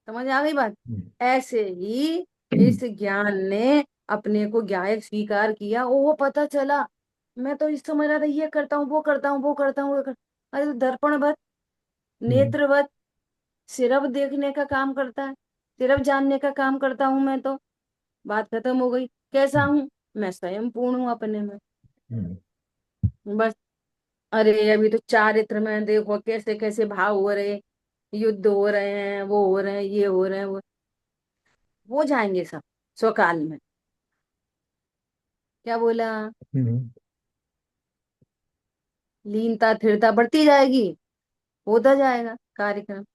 समझ आ गई बात? है। ऐसे ही इस ज्ञान ने अपने को ज्ञायक स्वीकार किया, ओ पता चला। मैं तो इस समझ रहा था ये करता हूँ वो करता हूँ वो करता हूँ अरे तो दर्पण, हम्म, नेत्रवत, सिर्फ देखने का काम करता है, सिर्फ जानने का काम करता हूं मैं तो। बात खत्म हो गई। कैसा हूं? मैं स्वयं पूर्ण हूं अपने में, हम्म, बस। अरे अभी तो चारित्र में देखो कैसे कैसे भाव हो रहे, युद्ध हो रहे हैं, वो हो रहे हैं, ये हो रहे हैं, वो हो जाएंगे सब स्वकाल में। क्या बोला? हम्म, लीनता थिरता बढ़ती जाएगी, होता जाएगा कार्यक्रम।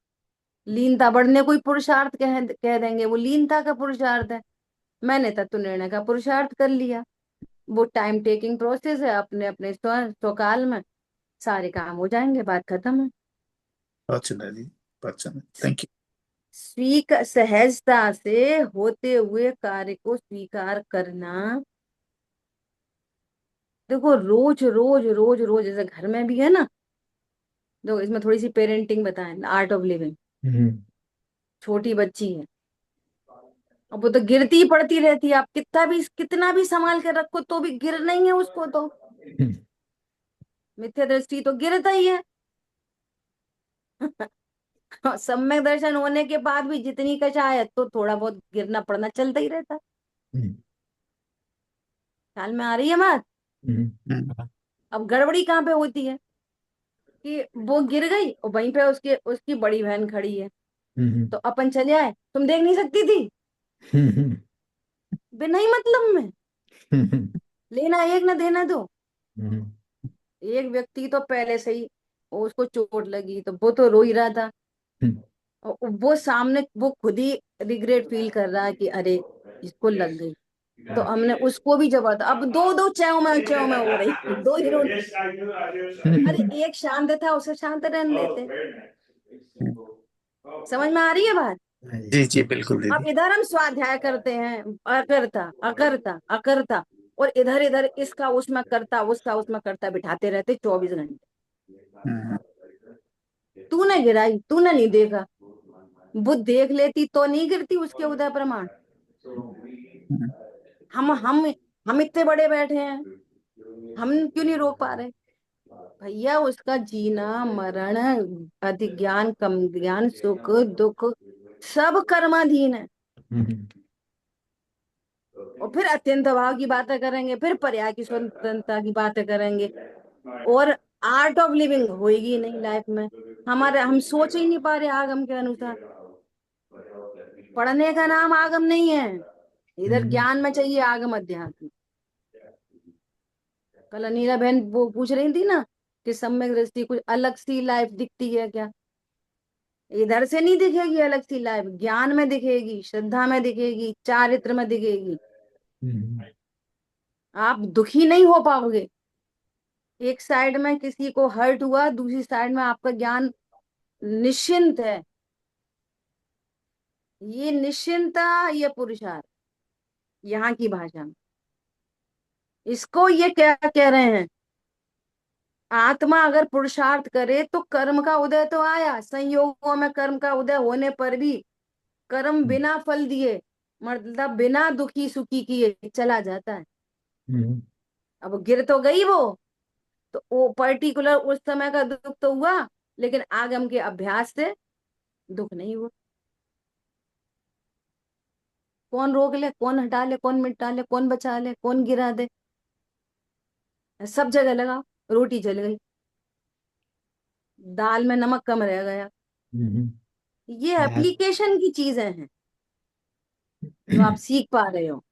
लीनता बढ़ने कोई पुरुषार्थ कह देंगे, वो लीनता का पुरुषार्थ है। मैंने तत्व निर्णय का पुरुषार्थ कर लिया, वो टाइम टेकिंग प्रोसेस है, अपने अपने स्वकाल में सारे काम हो जाएंगे, बात खत्म है। बहुत सुंदर दीदी, बहुत सुंदर, थैंक यू। सहजता से होते हुए कार्य को स्वीकार करना। देखो रोज रोज रोज रोज जैसे घर में भी है ना, जो इसमें थोड़ी सी पेरेंटिंग बताएं, आर्ट ऑफ लिविंग। हम्म, छोटी बच्ची है, अब वो तो गिरती ही पड़ती रहती है, आप कितना भी संभाल के रखो तो भी गिर नहीं है उसको तो, हम्म, मिथ्या दृष्टि तो गिरता ही है। सम्यक दर्शन होने के बाद भी जितनी कचायत, तो थोड़ा बहुत गिरना पड़ना चलता ही रहता है। हम्म, ख्याल में आ रही है बात? हम्म, हम्म, अब गड़बड़ी कहाँ पे होती है कि वो गिर गई और वहीं पे उसके उसकी बड़ी बहन खड़ी है, हम्म, तो अपन चले आए, तुम देख नहीं सकती थी? हम्म, बिना ही मतलब में, हम्म, लेना एक ना देना दो। हम्म, एक व्यक्ति तो पहले से ही उसको चोट लगी तो वो तो रो ही रहा था, और वो सामने वो खुद ही रिग्रेट फील कर रहा है कि अरे इसको लग गई। तो हमने उसको भी जवाब, अब दो दो च्यों में हो रही, दो ही रो। अरे एक शांत था, उसे शांत रहने देते। हम्म। समझ में आ रही है बात? जी जी बिल्कुल अब दीदी। इधर हम स्वाध्याय करते हैं, अकर्ता अकर्ता अकर्ता, और इधर इधर इसका उसमें करता उसका उसमें करता बिठाते रहते 24 घंटे। हम्म, तूने गिराई, तूने नहीं देखा, वो देख लेती तो नहीं गिरती उसके उदय प्रमाण। हम्म, हम हम इतने बड़े बैठे हैं, हम क्यों नहीं रोक पा रहे? भैया उसका जीना मरण, अधिक ज्ञान कम ज्ञान, सुख दुख, सब कर्माधीन है। हम्म, और फिर अत्यंत भाव की बातें करेंगे, फिर पर्याय की स्वतंत्रता की बातें करेंगे, और आर्ट ऑफ लिविंग होएगी नहीं लाइफ में। हम सोच ही नहीं पा रहे आगम के अनुसार। पढ़ने का नाम आगम नहीं है, इधर ज्ञान में चाहिए आगम अध्यात्म। कल अनीला बहन वो पूछ रही थी ना कि सम्यक दृष्टि कुछ अलग सी लाइफ दिखती है क्या? इधर से नहीं दिखेगी अलग सी लाइफ, ज्ञान में दिखेगी, श्रद्धा में दिखेगी, चारित्र में दिखेगी। हम्म, आप दुखी नहीं हो पाओगे। एक साइड में किसी को हर्ट हुआ, दूसरी साइड में आपका ज्ञान निश्चिंत है। ये निश्चिंता, ये पुरुषार्थ, यहाँ की भाषा में इसको ये क्या कह रहे हैं? आत्मा अगर पुरुषार्थ करे तो कर्म का उदय तो आया, संयोगों में कर्म का उदय होने पर भी कर्म बिना फल दिए, मतलब बिना दुखी सुखी किए चला जाता है। हम्म, अब गिर तो गई वो, तो वो पर्टिकुलर उस समय का दुख तो हुआ, लेकिन आगम के अभ्यास से दुख नहीं हुआ। कौन रोक ले, कौन हटा ले, कौन मिटा ले, कौन बचा ले, कौन गिरा दे? सब जगह लगा, रोटी जल गई, दाल में नमक कम रह गया। हम्म, ये यार, एप्लीकेशन की चीजें हैं जो आप सीख पा रहे हो।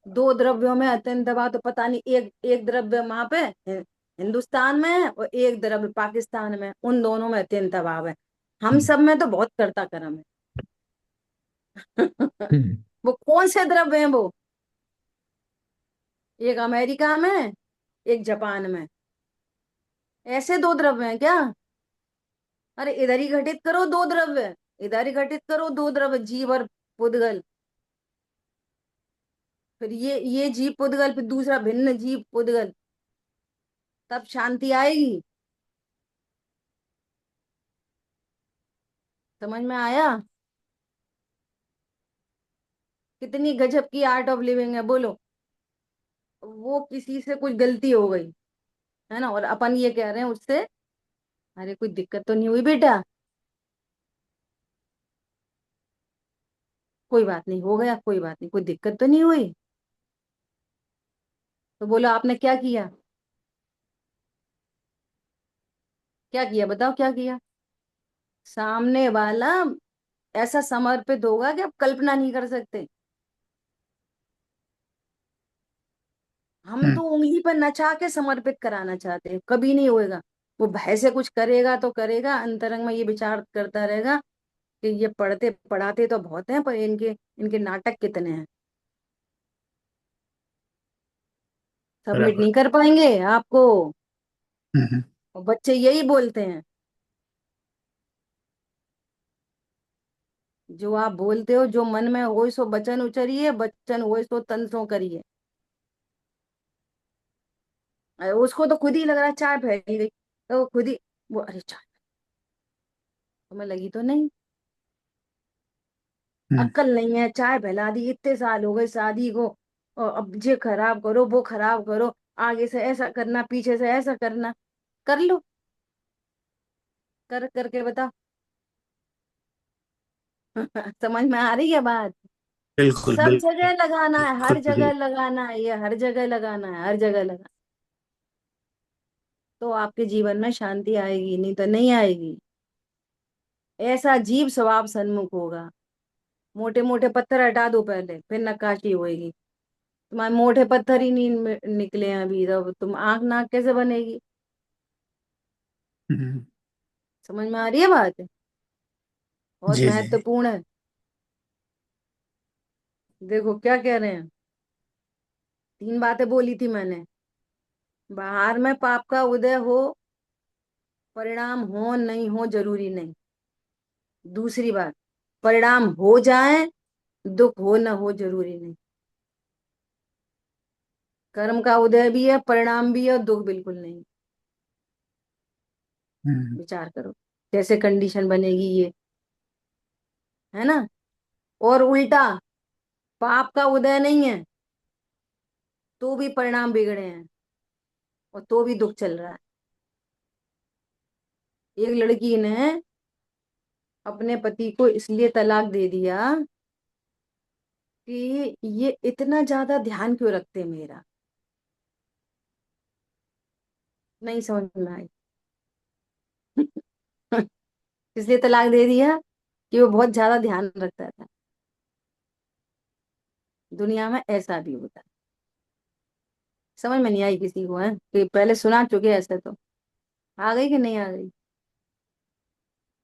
दो द्रव्यों में अत्यंत दबाव, तो पता नहीं एक एक द्रव्य वहां पे हिंदुस्तान में है और एक द्रव्य पाकिस्तान में, उन दोनों में अत्यंत दबाव है। हम सब में तो बहुत कर्ता कर्म है। वो कौन से द्रव्य हैं वो? एक अमेरिका में, एक जापान में, ऐसे दो द्रव्य हैं क्या? अरे इधर ही घटित करो दो द्रव्य, इधर ही घटित करो दो द्रव्य, जीव और पुद्गल। फिर ये जीव पुद्गल, फिर दूसरा भिन्न जीव पुद्गल, तब शांति आएगी। समझ में आया? कितनी गजब की आर्ट ऑफ लिविंग है, बोलो। वो किसी से कुछ गलती हो गई है ना, और अपन ये कह रहे हैं उससे, अरे कोई दिक्कत तो नहीं हुई बेटा? कोई बात नहीं, हो गया, कोई बात नहीं, कोई दिक्कत तो नहीं हुई। तो बोलो आपने क्या किया? क्या किया बताओ, क्या किया? सामने वाला ऐसा समर्पित होगा कि आप कल्पना नहीं कर सकते। हम हम्म, तो उंगली पर नचा के समर्पित कराना चाहते हैं, कभी नहीं होएगा। वो भय से कुछ करेगा तो करेगा, अंतरंग में ये विचार करता रहेगा कि ये पढ़ते पढ़ाते तो बहुत हैं, पर इनके इनके नाटक कितने हैं, सबमिट बराबर। नहीं कर पाएंगे आपको। हम्म, और बच्चे यही बोलते हैं। जो आप बोलते हो, जो मन में हो सो बचन उचरिए, बचन हो सो तन सो करिए। अरे उसको तो खुद ही लग रहा है चाय फैल गई, तो वो खुद ही, वो अरे चाय तुम्हें लगी तो नहीं, हम्म, अक्ल नहीं है, चाय फैला दी, इतने साल हो गए शादी को, और अब ये खराब करो वो खराब करो, आगे से ऐसा करना पीछे से ऐसा करना। कर लो, कर करके बता। समझ में आ रही है बात? बिल्कुल सब जगह लगाना है, हर बिल्कुल जगह लगाना है, ये हर जगह लगाना है, हर जगह लगाना, तो आपके जीवन में शांति आएगी, नहीं तो नहीं आएगी। ऐसा जीव स्वभाव सन्मुख होगा। मोटे मोटे पत्थर हटा दो पहले, फिर नक्काशी होएगी। तुम्हारे मोटे पत्थर ही नहीं निकले हैं अभी, तो तुम आंख नाक कैसे बनेगी? हम्म, समझ में आ रही है बात? बहुत जी जी। महत्वपूर्ण है। देखो क्या कह रहे हैं, तीन बातें बोली थी मैंने। बाहर में पाप का उदय हो, परिणाम हो नहीं हो जरूरी नहीं। दूसरी बात, परिणाम हो जाए, दुख हो ना हो जरूरी नहीं। कर्म का उदय भी है, परिणाम भी है, और दुख बिल्कुल नहीं। हम्म, विचार करो कैसे कंडीशन बनेगी ये, है ना? और उल्टा, पाप का उदय नहीं है तो भी परिणाम बिगड़े हैं, और तो भी दुख चल रहा है। एक लड़की ने अपने पति को इसलिए तलाक दे दिया कि ये इतना ज्यादा ध्यान क्यों रखते मेरा। नहीं समझ में आई। इसलिए तलाक दे दिया कि वो बहुत ज्यादा ध्यान रखता था। दुनिया में ऐसा भी होता है। समझ में नहीं आई किसी को, है कि पहले सुना चुके ऐसे तो। आ गई कि नहीं आ गई?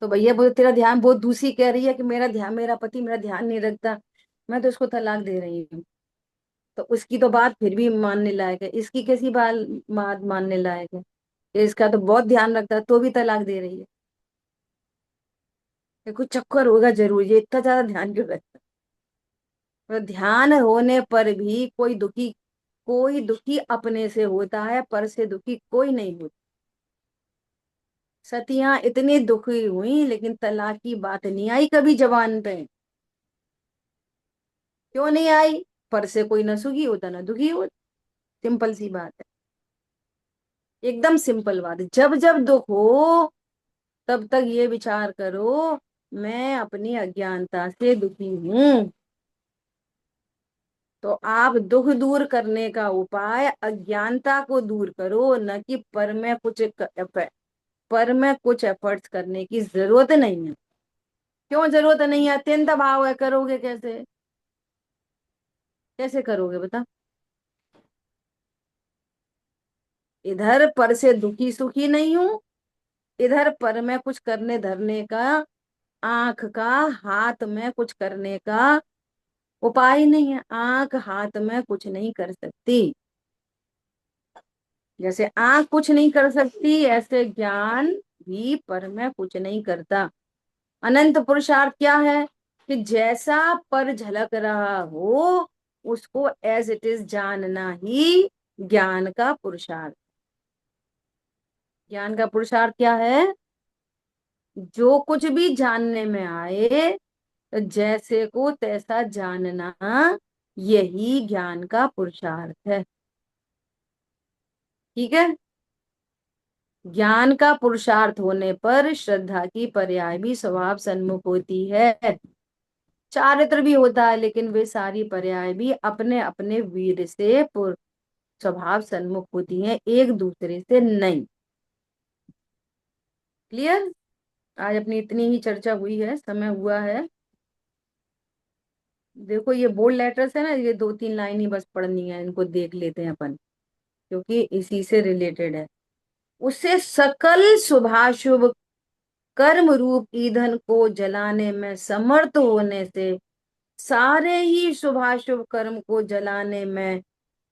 तो भैया बोले तेरा ध्यान, बहुत दूसरी कह रही है कि मेरा ध्यान, मेरा पति मेरा ध्यान नहीं रखता, मैं तो इसको तलाक दे रही हूँ। तो उसकी तो बात फिर भी मानने लायक है, इसकी कैसी बात मानने लायक है कि इसका तो बहुत ध्यान रखता है तो भी तलाक दे रही है? ये कुछ चक्कर होगा जरूर, ये इतना ज्यादा ध्यान क्यों रखता है? तो ध्यान होने पर भी कोई दुखी अपने से होता है, पर से दुखी कोई नहीं होता। सतियां इतनी दुखी हुई लेकिन तलाक की बात नहीं आई कभी जबान पे। क्यों नहीं आई? पर से कोई ना सुखी होता ना दुखी होता। सिंपल सी बात है, एकदम सिंपल बात है। जब जब दुख हो तब तक ये विचार करो, मैं अपनी अज्ञानता से दुखी हूं। तो आप दुख दूर करने का उपाय अज्ञानता को दूर करो, न कि पर में कुछ एफर्ट्स करने की जरूरत नहीं है। क्यों जरूरत नहीं है? अत्यंत भाव है, करोगे कैसे? कैसे करोगे बता? इधर पर से दुखी सुखी नहीं हूं, इधर पर में कुछ करने धरने का, आंख का हाथ में कुछ करने का उपाय नहीं है। आंख हाथ में कुछ नहीं कर सकती। जैसे आंख कुछ नहीं कर सकती, ऐसे ज्ञान भी पर में कुछ नहीं करता। अनंत पुरुषार्थ क्या है कि जैसा पर झलक रहा हो उसको एज इट इज जानना ही ज्ञान का पुरुषार्थ। ज्ञान का पुरुषार्थ क्या है? जो कुछ भी जानने में आए तो जैसे को तैसा जानना, यही ज्ञान का पुरुषार्थ है। ठीक है? ज्ञान का पुरुषार्थ होने पर श्रद्धा की पर्याय भी स्वभाव सन्मुख होती है, चारित्र भी होता है, लेकिन वे सारी पर्याय भी अपने अपने वीर से स्वभाव सन्मुख होती हैं, एक दूसरे से नहीं। क्लियर? आज अपनी इतनी ही चर्चा हुई है, समय हुआ है। देखो ये बोल्ड लेटर्स है ना, ये दो तीन लाइन ही बस पढ़नी है, इनको देख लेते हैं अपन, क्योंकि इसी से रिलेटेड है। उससे सकल शुभाशुभ कर्म रूप ईंधन को जलाने में समर्थ होने से, सारे ही शुभाशुभ कर्म को जलाने में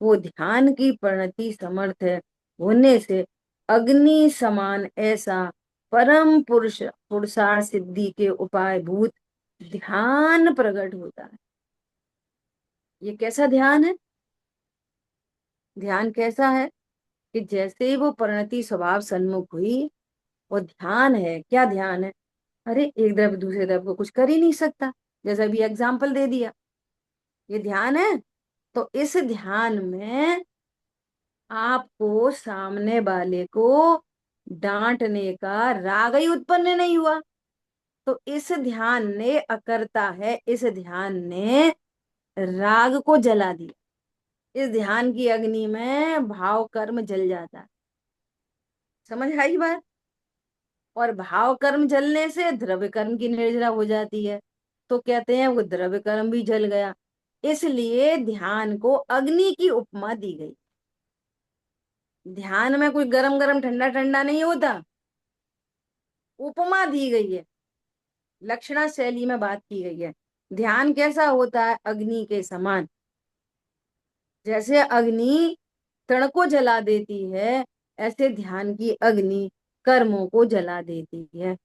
वो ध्यान की परिणति समर्थ है होने से, अग्नि समान ऐसा परम पुरुषार्थ सिद्धि के उपाय भूत ध्यान प्रकट होता है। ये कैसा ध्यान है? ध्यान कैसा है कि जैसे ही वो परिणति स्वभाव सन्मुख हुई, वो ध्यान है। क्या ध्यान है? अरे एक द्रव्य दूसरे द्रव्य को कुछ कर ही नहीं सकता, जैसा अभी एग्जाम्पल दे दिया, ये ध्यान है। तो इस ध्यान में आपको सामने वाले को डांटने का राग ही उत्पन्न नहीं हुआ। तो इस ध्यान ने अकर्ता है, इस ध्यान ने राग को जला दिया। इस ध्यान की अग्नि में भाव कर्म जल जाता है। समझ आई बात? और भाव कर्म जलने से द्रव्य कर्म की निर्जरा हो जाती है। तो कहते हैं वो द्रव्य कर्म भी जल गया। इसलिए ध्यान को अग्नि की उपमा दी गई। ध्यान में कोई गरम गरम ठंडा ठंडा नहीं होता, उपमा दी गई है, लक्षणा शैली में बात की गई है। ध्यान कैसा होता है? अग्नि के समान। जैसे अग्नि तृण को जला देती है, ऐसे ध्यान की अग्नि कर्मों को जला देती है।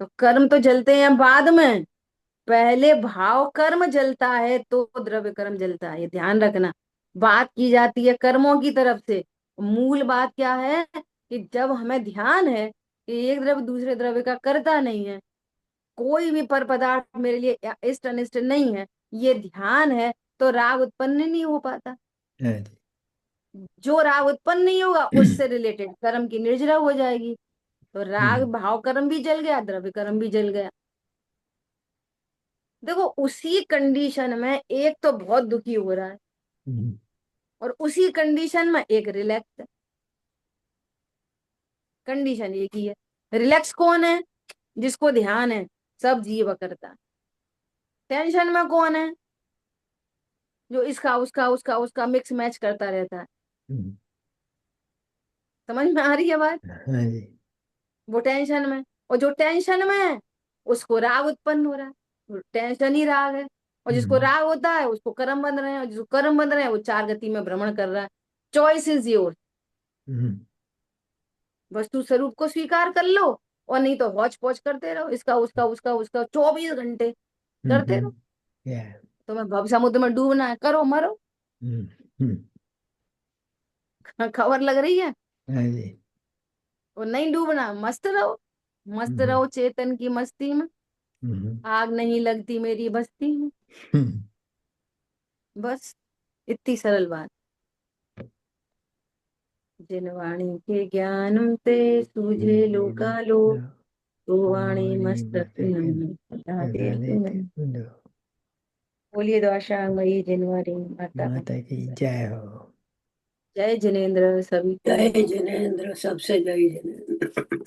तो कर्म तो जलते हैं बाद में, पहले भाव कर्म जलता है तो द्रव्य कर्म जलता है। ये ध्यान रखना। बात की जाती है कर्मों की तरफ से। मूल बात क्या है कि जब हमें ध्यान है कि एक द्रव्य दूसरे द्रव्य का करता नहीं है, कोई भी पर पदार्थ मेरे लिए इष्ट अनिष्ट नहीं है, ये ध्यान है, तो राग उत्पन्न नहीं हो पाता। हाँ जी। जो राग उत्पन्न नहीं होगा उससे रिलेटेड कर्म की निर्जरा हो जाएगी। तो राग भाव कर्म भी जल गया, द्रव्य कर्म भी जल गया। देखो उसी कंडीशन में एक तो बहुत दुखी हो रहा है, और उसी कंडीशन में एक रिलैक्स है। कंडीशन एक ही है। रिलैक्स कौन है? जिसको ध्यान है, सब जीव करता है। टेंशन में कौन है? जो इसका उसका उसका उसका मिक्स मैच करता रहता है। समझ में आ रही है बात? हाँ जी। वो टेंशन में, और जो टेंशन में है उसको राग उत्पन्न हो रहा है। वो टेंशन ही राग है। और जिसको राग होता है उसको कर्म बंध रहे हैं, और जिसको कर्म बंध रहे हैं वो चार गति में भ्रमण कर रहा है। Choice is your. वस्तु स्वरूप को स्वीकार कर लो, और नहीं तो हौच पौच करते रहो, इसका उसका उसका उसका 24 घंटे करते रहो। या तुम्हें भव समुद्र में डूबना है, करो मरो। खबर लग रही है? हाँ जी। और नहीं डूबना, मस्त रहो। मस्त रहो चेतन की मस्ती में। आग नहीं लगती मेरी बस्ती में। बस इतनी सरल बात। जिन वाणी के ज्ञान ते सूझे लोकालो, तो वाणी मस्तक नहीं बता दे तुम्हें। बोलिए द्वाशांगमयी जिनवाणी माता। माता की जय हो। जय जिनेन्द्र सभी को। जय जिनेन्द्र, सबसे जय जिनेन्द्र।